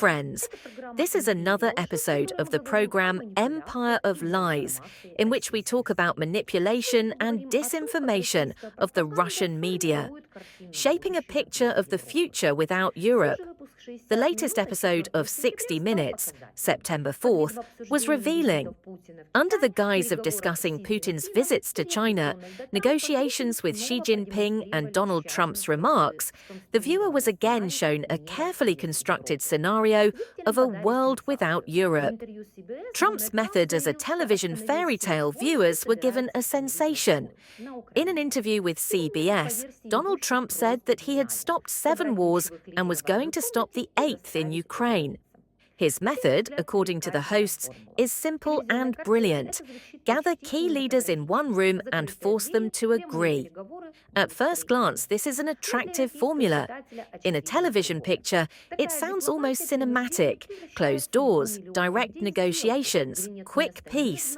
friends. This is another episode of the program Empire of Lies, in which we talk about manipulation and disinformation of the Russian media, shaping a picture of the future without Europe. The latest episode of 60 Minutes, September 4th, was revealing. Under the guise of discussing Putin's visits to China, negotiations with Xi Jinping and Donald Trump's remarks, the viewer was again shown a carefully constructed scenario of a world without Europe. Trump's method as a television fairy tale viewers were given a sensation. In an interview with CBS, Donald Trump said that he had stopped 7 wars and was going to stop the 8th in Ukraine. His method, according to the hosts, is simple and brilliant. Gather key leaders in one room and force them to agree. At first glance, this is an attractive formula. In a television picture, it sounds almost cinematic. Closed doors, direct negotiations, quick peace.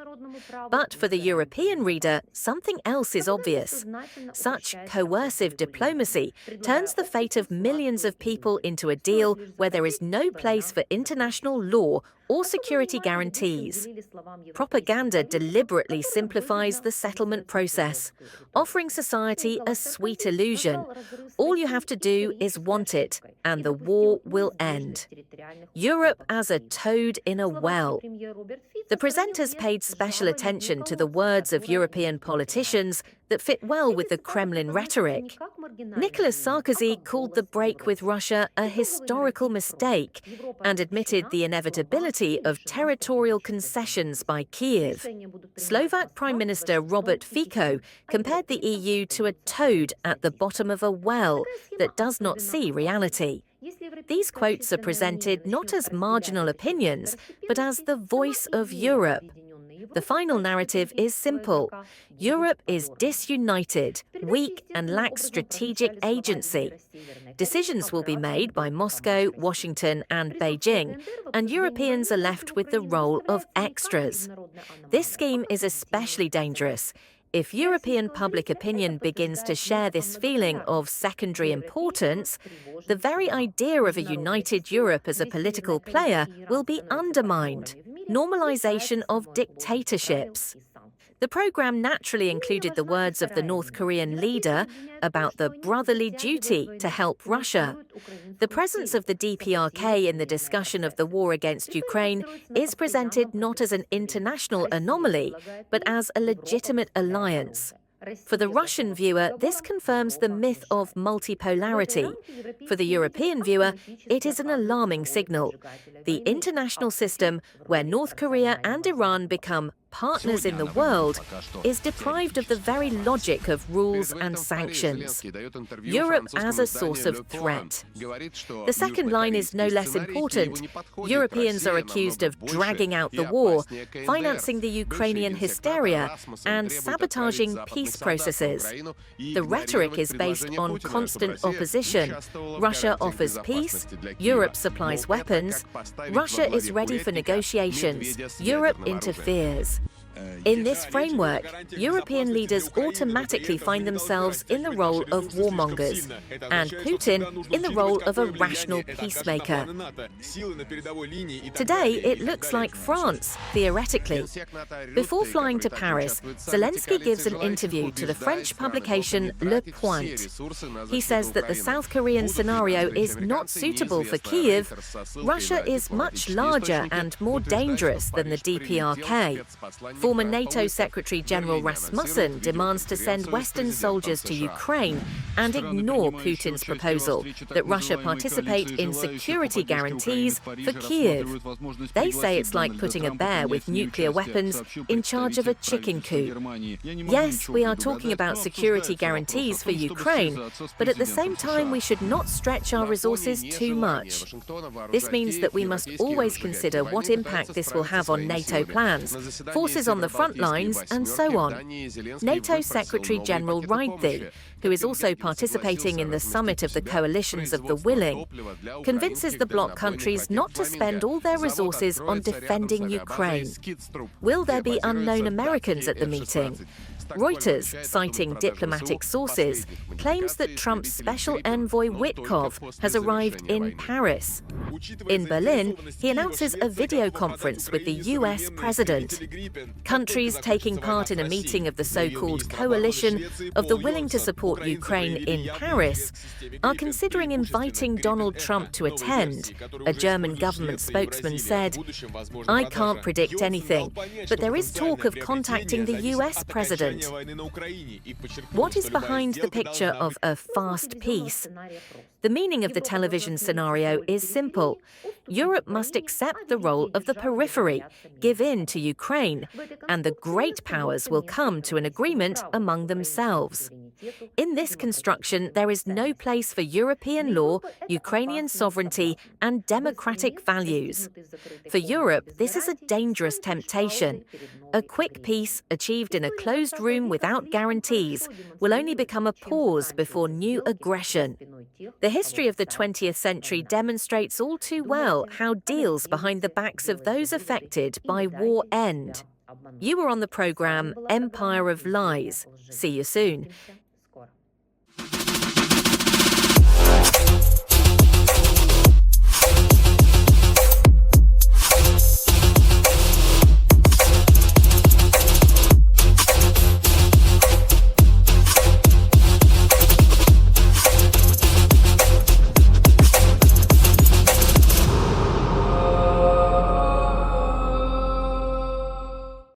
But for the European reader, something else is obvious. Such coercive diplomacy turns the fate of millions of people into a deal where there is no place for international law or security guarantees. Propaganda deliberately simplifies the settlement process, offering society a sweet illusion. All you have to do is want it, and the war will end. Europe as a toad in a well. The presenters paid special attention to the words of European politicians that fit well with the Kremlin rhetoric. Nicolas Sarkozy called the break with Russia a historical mistake and admitted the inevitability of territorial concessions by Kiev. Slovak Prime Minister Robert Fico compared the EU to a toad at the bottom of a well that does not see reality. These quotes are presented not as marginal opinions, but as the voice of Europe. The final narrative is simple. Europe is disunited, weak, and lacks strategic agency. Decisions will be made by Moscow, Washington, and Beijing, and Europeans are left with the role of extras. This scheme is especially dangerous. If European public opinion begins to share this feeling of secondary importance, the very idea of a united Europe as a political player will be undermined. Normalization of dictatorships. The program naturally included the words of the North Korean leader about the brotherly duty to help Russia. The presence of the DPRK in the discussion of the war against Ukraine is presented not as an international anomaly, but as a legitimate alliance. For the Russian viewer, this confirms the myth of multipolarity. For the European viewer, it is an alarming signal. The international system, where North Korea and Iran become partners in the world, is deprived of the very logic of rules and sanctions. Europe as a source of threat. The second line is no less important. Europeans are accused of dragging out the war, financing the Ukrainian hysteria, and sabotaging peace processes. The rhetoric is based on constant opposition. Russia offers peace, Europe supplies weapons, Russia is ready for negotiations, Europe interferes. In this framework, European leaders automatically find themselves in the role of warmongers, and Putin in the role of a rational peacemaker. Today, it looks like France, theoretically. Before flying to Paris, Zelensky gives an interview to the French publication Le Point. He says that the South Korean scenario is not suitable for Kiev. Russia is much larger and more dangerous than the DPRK. Former NATO Secretary General Rasmussen demands to send Western soldiers to Ukraine and ignore Putin's proposal that Russia participate in security guarantees for Kiev. They say it's like putting a bear with nuclear weapons in charge of a chicken coop. Yes, we are talking about security guarantees for Ukraine, but at the same time we should not stretch our resources too much. This means that we must always consider what impact this will have on NATO plans, forces on the front lines, and so on. NATO Secretary General Rydthy, who is also participating in the summit of the coalitions of the willing, convinces the bloc countries not to spend all their resources on defending Ukraine. Will there be unknown Americans at the meeting? Reuters, citing diplomatic sources, claims that Trump's special envoy Witkoff has arrived in Paris. In Berlin, he announces a video conference with the US president. Countries taking part in a meeting of the so-called coalition of the willing to support Ukraine in Paris are considering inviting Donald Trump to attend, a German government spokesman said. "I can't predict anything, but there is talk of contacting the US president." What is behind the picture of a fast peace? The meaning of the television scenario is simple. Europe must accept the role of the periphery, give in to Ukraine, and the great powers will come to an agreement among themselves. In this construction, there is no place for European law, Ukrainian sovereignty, and democratic values. For Europe, this is a dangerous temptation. A quick peace, achieved in a closed room without guarantees, will only become a pause before new aggression. The history of the 20th century demonstrates all too well how deals behind the backs of those affected by war end. You were on the program Empire of Lies. See you soon.